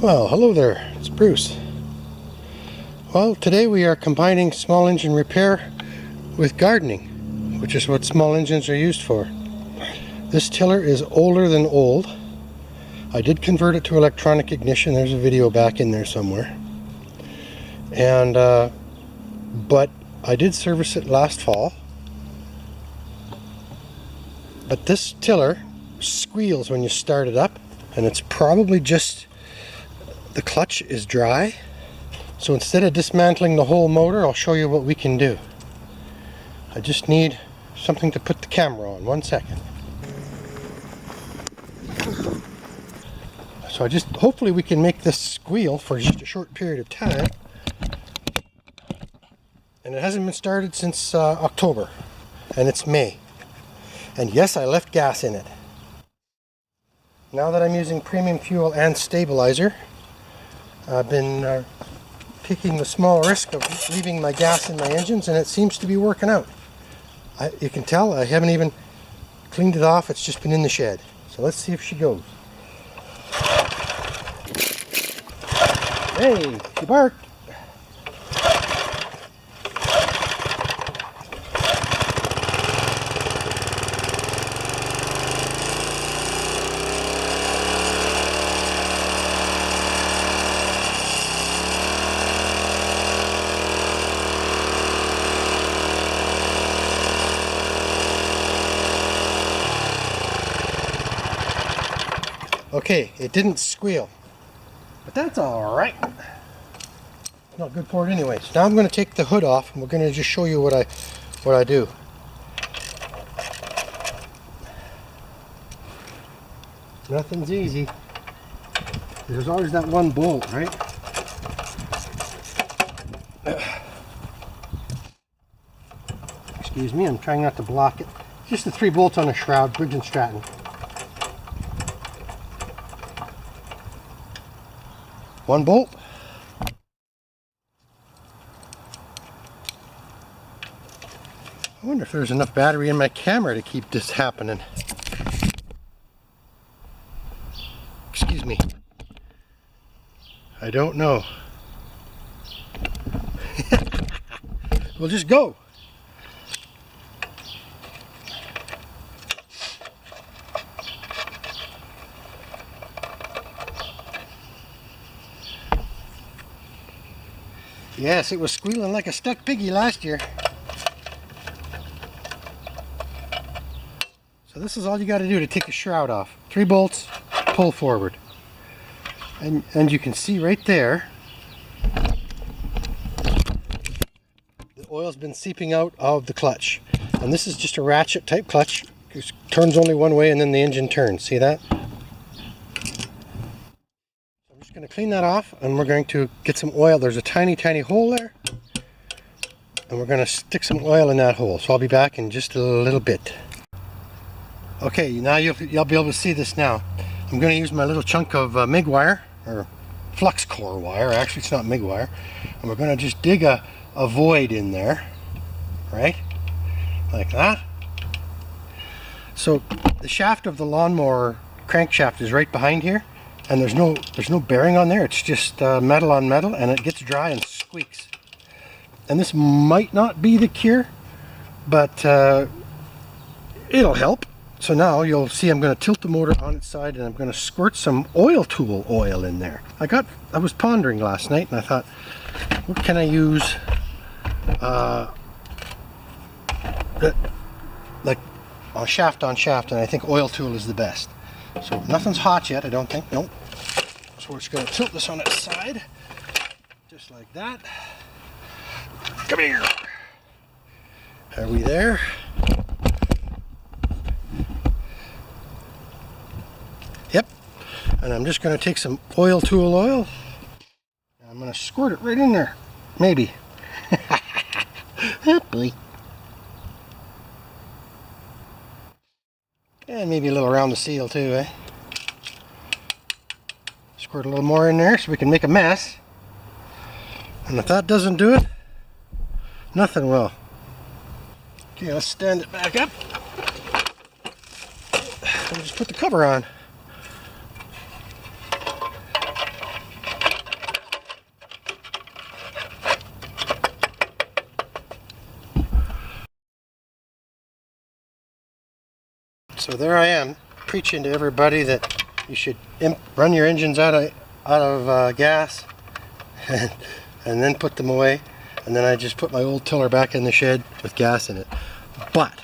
Well, hello there, it's Bruce. Well, today we are combining small engine repair with gardening, which is what small engines are used for. This tiller is older than old. I did convert it to electronic ignition. There's a video back in there somewhere. And but I did service it last fall. But this tiller squeals when you start it up, and it's probably just the clutch is dry. So instead of dismantling the whole motor, I'll show you what we can do. I just need something to put the camera on. 1 second. So hopefully we can make this squeal for just a short period of time. And it hasn't been started since October, and it's May. And yes, I left gas in it. Now that I'm using premium fuel and stabilizer, I've been taking the small risk of leaving my gas in my engines, and it seems to be working out. You can tell I haven't even cleaned it off, it's just been in the shed. So let's see if she goes. Hey, she barked. Okay, it didn't squeal, but that's all right. It's not good for it anyway. So now I'm going to take the hood off, and we're going to just show you what I do. Nothing's easy. There's always that one bolt, right? Excuse me, I'm trying not to block it. Just the 3 bolts on the shroud, Briggs & Stratton. One bolt. I wonder if there's enough battery in my camera to keep this happening. Excuse me. I don't know. We'll just go. Yes, it was squealing like a stuck piggy last year. So this is all you got to do to take the shroud off. 3 bolts, pull forward. And you can see right there, the oil's been seeping out of the clutch. And this is just a ratchet type clutch. It turns only one way and then the engine turns. See that? Going to clean that off, and we're going to get some oil. There's a tiny hole there, and we're going to stick some oil in that hole. So I'll be back in just a little bit. Okay, now you'll be able to see this now. I'm going to use my little chunk of MIG wire, or flux core wire. Actually, it's not MIG wire. And we're going to just dig a void in there, right? Like that. So the shaft of the lawnmower crankshaft is right behind here. And there's no bearing on there. It's just metal on metal, and it gets dry and squeaks. And this might not be the cure, but it'll help. So now you'll see I'm going to tilt the motor on its side, and I'm going to squirt some oil tool oil in there. I was pondering last night, and I thought, what can I use like shaft on shaft, and I think oil tool is the best. So nothing's hot yet, I don't think. Nope. So we're just going to tilt this on its side, just like that. Come here. Are we there? Yep. And I'm just going to take some oil tool oil. And I'm going to squirt it right in there. Maybe. Oh boy. And maybe a little around the seal too, eh? Squirt a little more in there so we can make a mess. And if that doesn't do it, nothing will. Okay, let's stand it back up. And just put the cover on. So there I am, preaching to everybody that you should run your engines out of gas and then put them away. And then I just put my old tiller back in the shed with gas in it. But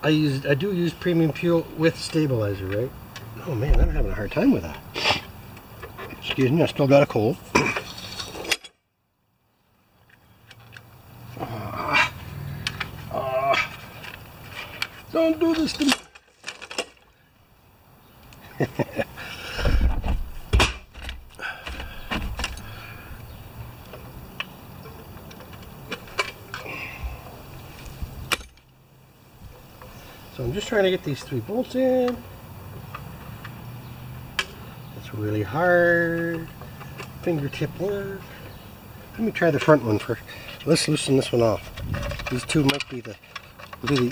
I do use premium fuel with stabilizer, right? Oh man, I'm having a hard time with that. Excuse me, I still got a cold. Don't do this to me. So I'm just trying to get these 3 bolts in. It's really hard. Fingertip work. Let me try the front one first. Let's loosen this one off. These 2 might be the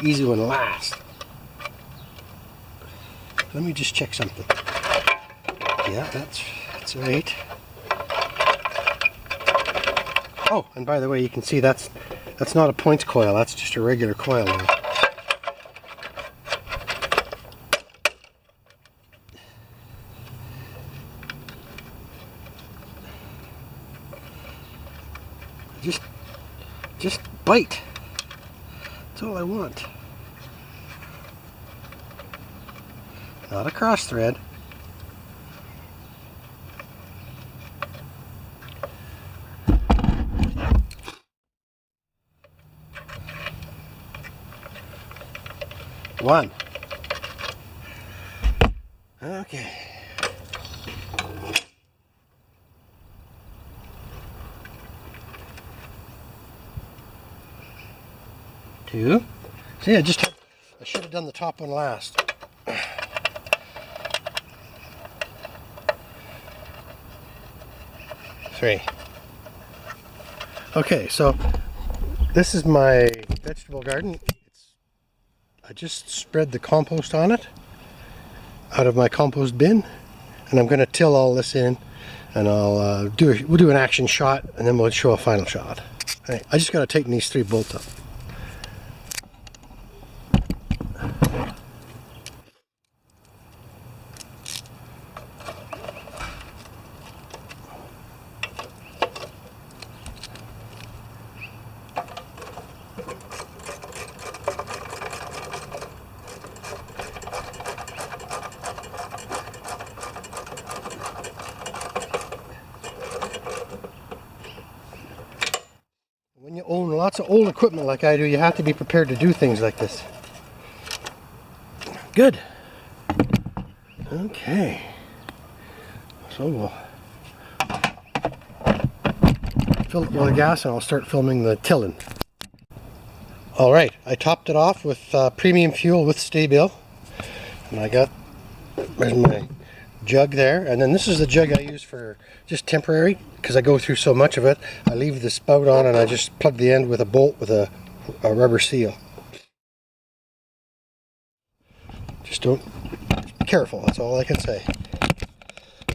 easy one last. Let me just check something. Yeah, that's right. Oh, and by the way, you can see that's not a points coil. That's just a regular coil now. Just bite. That's all I want. Not a cross thread. One. Okay. 2. See, I should have done the top one last. 3. Okay, so this is my vegetable garden. I just spread the compost on it out of my compost bin, and I'm going to till all this in, and we'll do an action shot, and then we'll show a final shot. All right, I just got to tighten these 3 bolts up. When you own lots of old equipment like I do, you have to be prepared to do things like this. Good. Okay. So we'll fill it with the gas and I'll start filming the tilling. Alright, I topped it off with premium fuel with Sta-Bil. And there's my jug there, and then this is the jug I use for just temporary because I go through so much of it. I leave the spout on and I just plug the end with a bolt with a rubber seal. Just be careful, that's all I can say.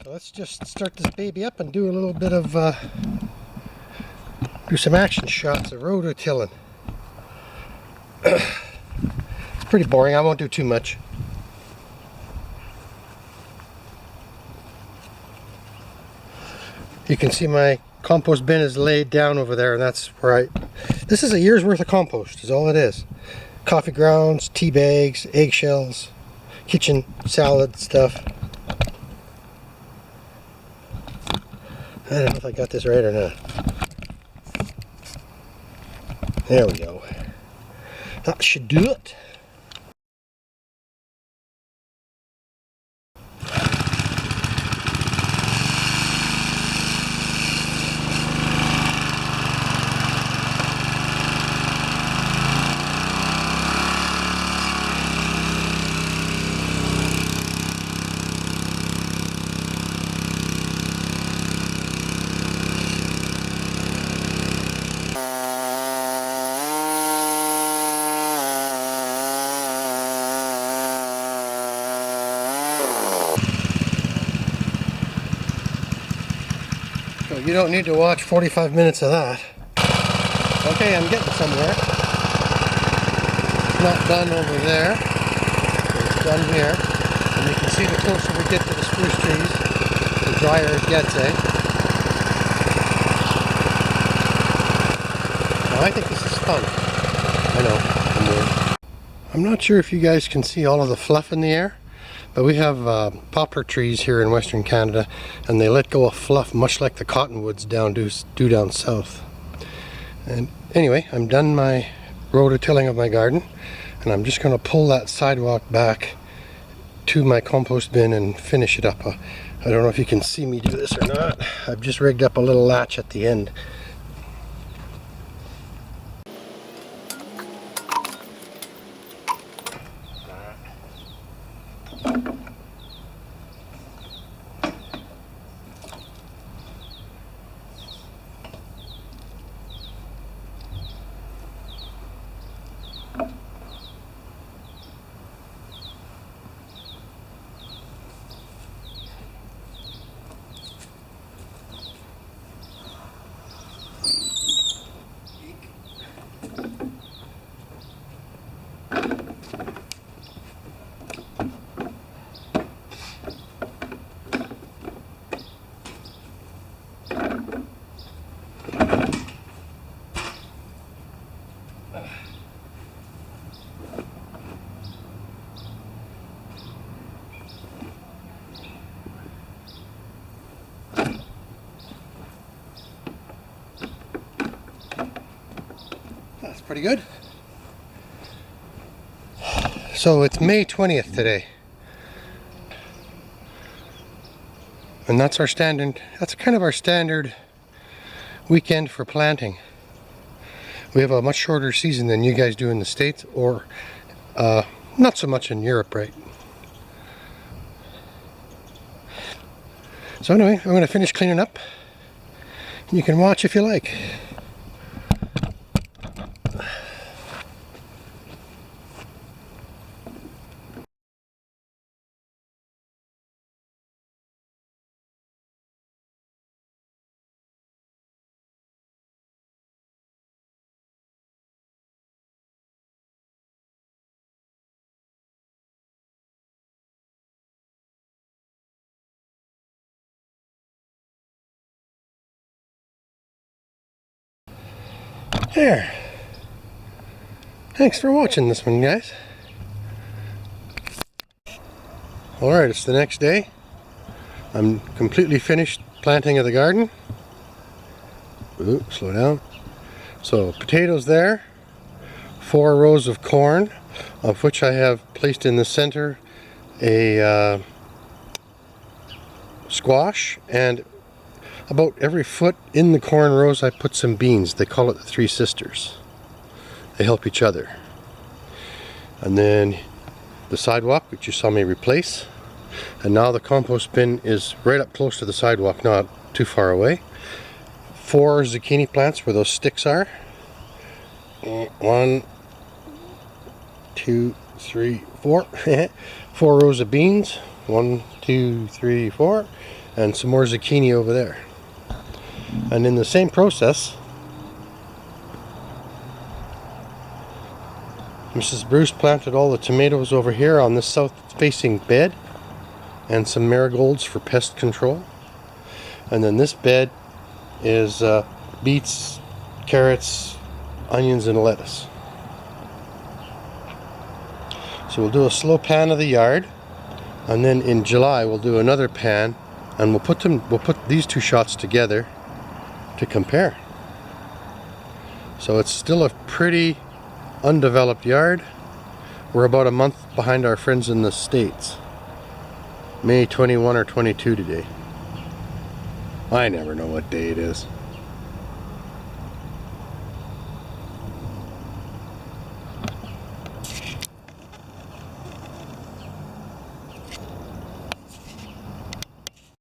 So let's just start this baby up and do a little bit of do some action shots of rototilling. It's pretty boring, I won't do too much. You can see my compost bin is laid down over there, and that's where this is a year's worth of compost, is all it is. Coffee grounds, tea bags, eggshells, kitchen salad stuff. I don't know if I got this right or not. There we go. That should do it. You don't need to watch 45 minutes of that. Okay, I'm getting somewhere. not done over there. It's done here. And you can see the closer we get to the spruce trees, the drier it gets, eh? Now I think this is fun. I know. I'm not sure if you guys can see all of the fluff in the air, but we have poplar trees here in Western Canada, and they let go of fluff much like the cottonwoods do down south. And anyway, I'm done my rototilling of my garden, and I'm just going to pull that sidewalk back to my compost bin and finish it up. I don't know if you can see me do this or not. I've just rigged up a little latch at the end. That's pretty good. So it's May 20th today. And that's kind of our standard weekend for planting. We have a much shorter season than you guys do in the States, or not so much in Europe, right? So anyway, I'm going to finish cleaning up. You can watch if you like. There. Thanks for watching this one, guys. Alright, it's the next day. I'm completely finished planting of the garden. Ooh, slow down. So, potatoes there. 4 rows of corn, of which I have placed in the center a squash, and about every foot in the corn rows I put some beans. They call it the Three Sisters. They help each other. And then the sidewalk, which you saw me replace. And now the compost bin is right up close to the sidewalk, not too far away. 4 zucchini plants where those sticks are. 1, 2, 3, 4. 4 rows of beans. 1, 2, 3, 4. And some more zucchini over there. And in the same process, Mrs. Bruce planted all the tomatoes over here on this south-facing bed, and some marigolds for pest control. And then this bed is beets, carrots, onions, and lettuce. So we'll do a slow pan of the yard, and then in July we'll do another pan, and we'll put these 2 shots together to compare. So it's still a pretty undeveloped yard. We're about a month behind our friends in the States. May 21 or 22 today. I never know what day it is.